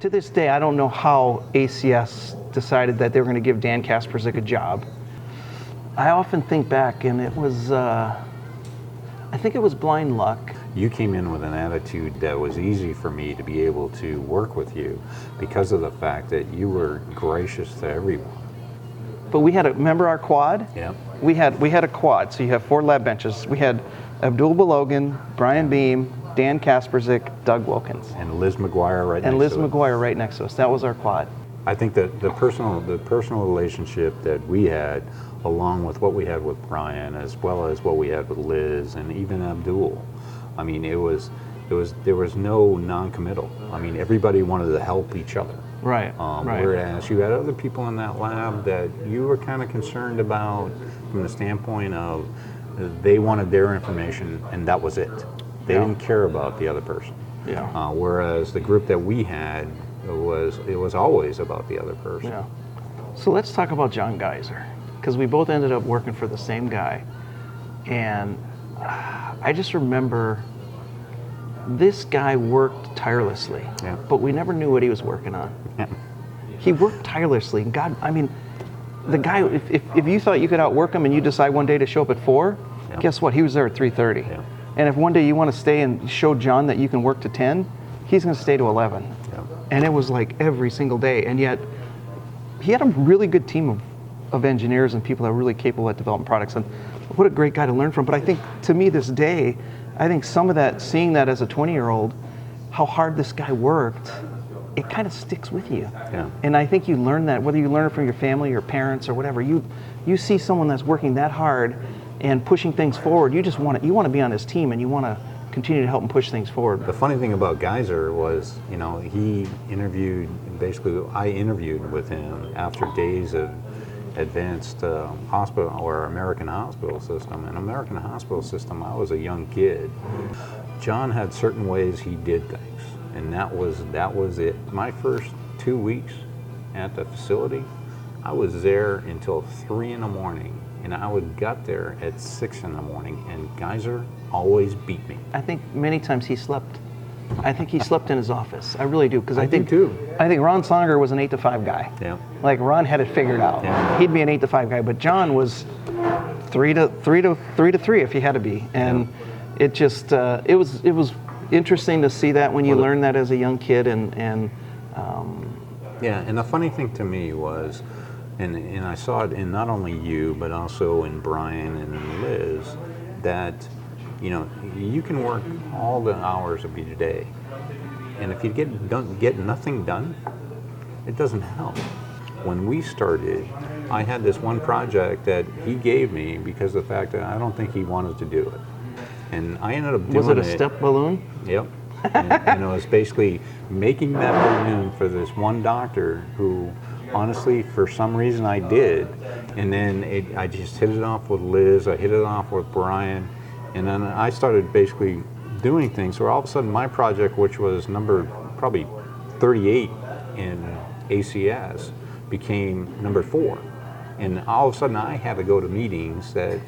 To this day, I don't know how ACS decided that they were going to give Dan Kasprzyk a job. I often think back, and it was, I think it was blind luck. You came in with an attitude that was easy for me to be able to work with you because of the fact that you were gracious to everyone. But we had remember our quad? Yeah. We had a quad, so you have 4 lab benches. We had Abdul Balogan, Brian Beam, Dan Kasprzyk, Doug Wilkins. And Liz McGuire right next to us. And Liz McGuire right next to us. That was our quad. I think that the personal relationship that we had, along with what we had with Brian, as well as what we had with Liz and even Abdul, I mean, there was no non-committal. I mean, everybody wanted to help each other. Right. Right. Whereas you had other people in that lab that you were kind of concerned about from the standpoint of they wanted their information and that was it. They didn't care about the other person. Yeah. Whereas the group that we had, it was always about the other person. Yeah. So let's talk about John Kaiser, because we both ended up working for the same guy. And I just remember this guy worked tirelessly, but we never knew what he was working on. Yeah. He worked tirelessly. God, I mean, the guy, if you thought you could outwork him and you decide one day to show up at 4, guess what? He was there at 3:30. Yeah. And if one day you want to stay and show John that you can work to 10, he's going to stay to 11. Yeah. And it was like every single day. And yet, he had a really good team of engineers and people that were really capable at developing products. And what a great guy to learn from. But I think, to me, this day, I think some of that, seeing that as a 20-year-old, how hard this guy worked, it kind of sticks with you. Yeah. And I think you learn that, whether you learn it from your family or parents or whatever, you see someone that's working that hard and pushing things forward, you want to be on his team and you want to continue to help him push things forward. The funny thing about Kaiser was, he interviewed, basically I interviewed with him after days of advanced hospital or American hospital system. In American hospital system, I was a young kid. John had certain ways he did things, and that was it. My first 2 weeks at the facility, I was there until 3 in the morning. And I got there at 6 in the morning, and Kaiser always beat me. I think many times he slept. I think he slept in his office. I really do, because I think too. I think Ron Songer was an 8 to 5 guy. Yeah. Like Ron had it figured out. Yeah. He'd be an 8 to 5 guy, but John was 3 to 3 if he had to be. And it just it was interesting to see that when you learn that as a young kid and yeah. And the funny thing to me was. And I saw it in not only you, but also in Brian and in Liz, that, you can work all the hours of your day. And if you get nothing done, it doesn't help. When we started, I had this one project that he gave me because of the fact that I don't think he wanted to do it. And I ended up doing it. Was it a step balloon? Yep. and it was basically making that balloon for this one doctor who, honestly, for some reason I did. And then I just hit it off with Liz, I hit it off with Brian, and then I started basically doing things. So all of a sudden my project, which was number probably 38 in ACS, became number 4. And all of a sudden I had to go to meetings that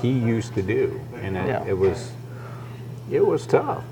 he used to do. And it was tough.